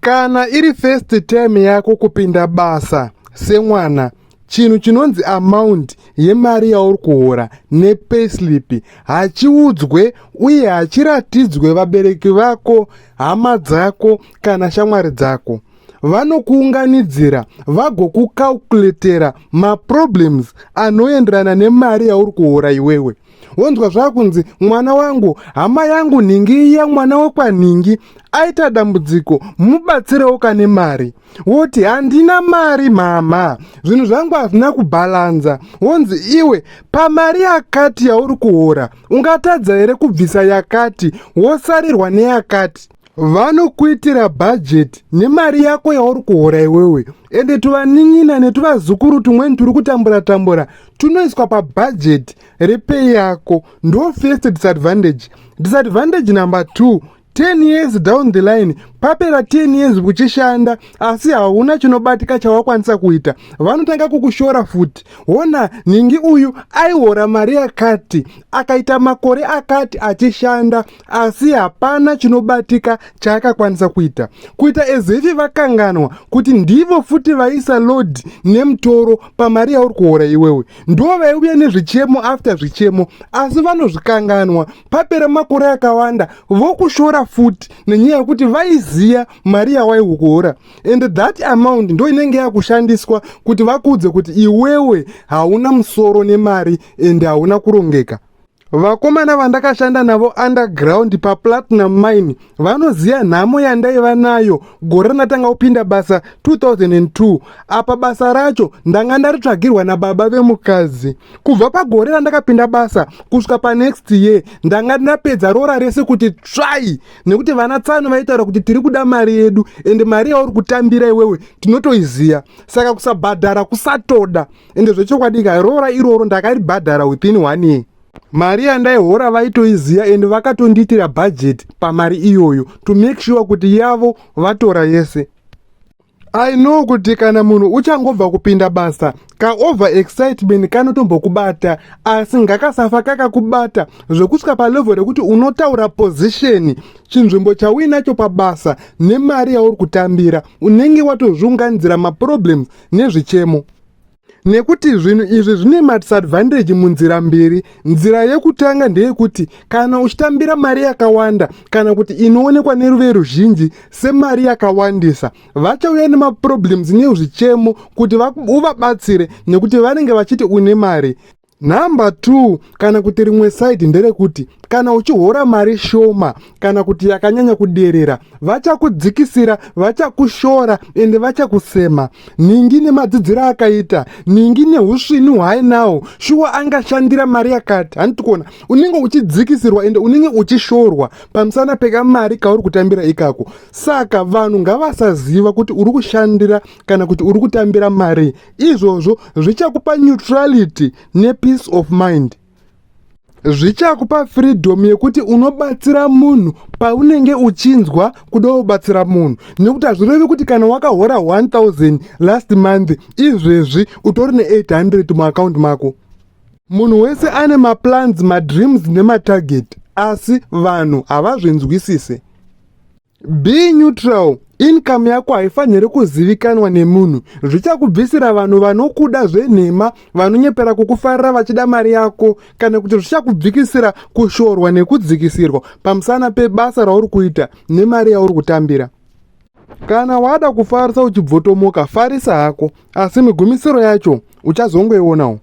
Kana iri first time yako kupinda basa semwana, chinhu chinonzi amount yemari yauri kuhora nepayslip hachiudzwe uye hachiratidzwe vabereki vako, hama dzako kana shamwari dzako. Vanokuunganidzira vagokukalkuletera maproblems anoenderana nemari yauri kuhora iwewe. Wonzwa zvakunzi mwana wangu, hama yangu nhingi iya mwana wekwanhingi aita dambudziko, mubatsirewo kane mari. Woti handina mari mama, zvinhu zvangu hazvina kubhalanza. Wonzi iwe pamari yakati yauri kuhora ungatadza here kubvisa yakati wosarirwa neyakati. Vanokuitira bhajeti nemari yako yauri kuhora iwewe, ende tuvanin'ina netuvazukuru tumweni turi kutambura tunoiswa pabhajeti repei yako. Ndo first disadvantage. Disadvantage number 2, 10 years down the line, papera 10 years uchishanda asi hauna chinobatika chawakwanisa kuita, vanotanga kukushora futi. Ona ningi uyu aihora mari yakati, akaita makore akati achishanda asi hapana chinobatika chaakakwanisa kuita. Kuita ezefi vakanganwa kuti ndivo futi vaisa load nemutoro pamari yauri kuhora iwewe. Ndo vaiuya nezvichemo after zvichemo, asi vanozvikanganwa papera makore akawanda vokushora futi nenyaya yekuti vaiziya mari yawaikuhora, and that amount ndo inenge yakushandiswa kuti vakuudze kuti iwewe hauna musoro nemari ende hauna kurongeka. Vakomana vandakashanda navo underground paplatinum mine vanoziya nhamo yandaiva nayo gore randatanga kupinda basa 2002. Apa basa racho ndanga ndaritsvagirwa nababa vemukadzi. Kubva pagore randakapinda basa kusvika panext year ndanga ndapedza rora rese kuti tsvai, nekuti vana tsano vaitaura kuti tiri kuda mari yedu ende mari yauri kutambira iwewe tinotoiziya, saka kusabhadhara kusatoda. Ende zvechokwadika rora iroro ndakaribhadhara within 1 year. Mari yandaihora vaitoiziya ende vakatondiitira bhajeti pamari iyoyo to make sure kuti yavo vatora yese. I know kuti kana munhu uchangobva kupinda basa ka over excitement kanotombokubata, asi ngakasafa kakakubata zvekusvika palevel rekuti unotaura position, chinzvimbo chauinacho pabasa nemari yauri kutambira, unenge watozviunganidzira maproblems nezvichemo. Nekuti zvinhu izvi zvine madisadvantage munzira mbiri. Nzira yekutanga ndeyekuti kana uchitambira mari yakawanda kana kuti inoonekwa neruve ruzhinji semari yakawandisa, vachauya nemaproblems nezvichemo kuti uvabatsire nekuti vanenge vachiti une mari. Number 2, kana kuti rimwe side nderekuti kana uchihora mari shoma kana kuti yakanyanya kuderera, vachakudzikisira, vachakushora ende vachakusema. Ningi nemadzidziro akaita, ningi neusvini hwainawo, shuwa angashandira mari yakati. Handikona unenge uchidzikisirwa ende unenge uchishorwa pamusana peka mari kauri kutambira ikako. Saka vanhu ngavasaziva kuti uri kushandira kana kuti uri kutambira mari. Izvozvo zvichakupa neutrality peace of mind. Zvichakupa freedom yekuti unobatsira munhu paunenge uchinzwa kuda kubatsira munhu, nekuti hazvirevi kuti kana wakahora 1000 last month izvezvi utori ne800 muaccount mako. Munhu wese ane maplans, madreams nematarget, asi vanhu havazvinzwisise. Be neutral. Income yako haifaniri kuzivikanwa nemunhu. Zvichakubvisira vanhu vanokuda zvenhema, vanonyepera kukufarira vachida mari yako, kana kuti zvichakubvikisira kushorwa nekudzikisirwa pamusana pebasa rauri kuita nemari yauri kutambira. Kana wada kufarisa uchibvotomoka, farisa hako, asi migumisiro yacho uchazongoionawo.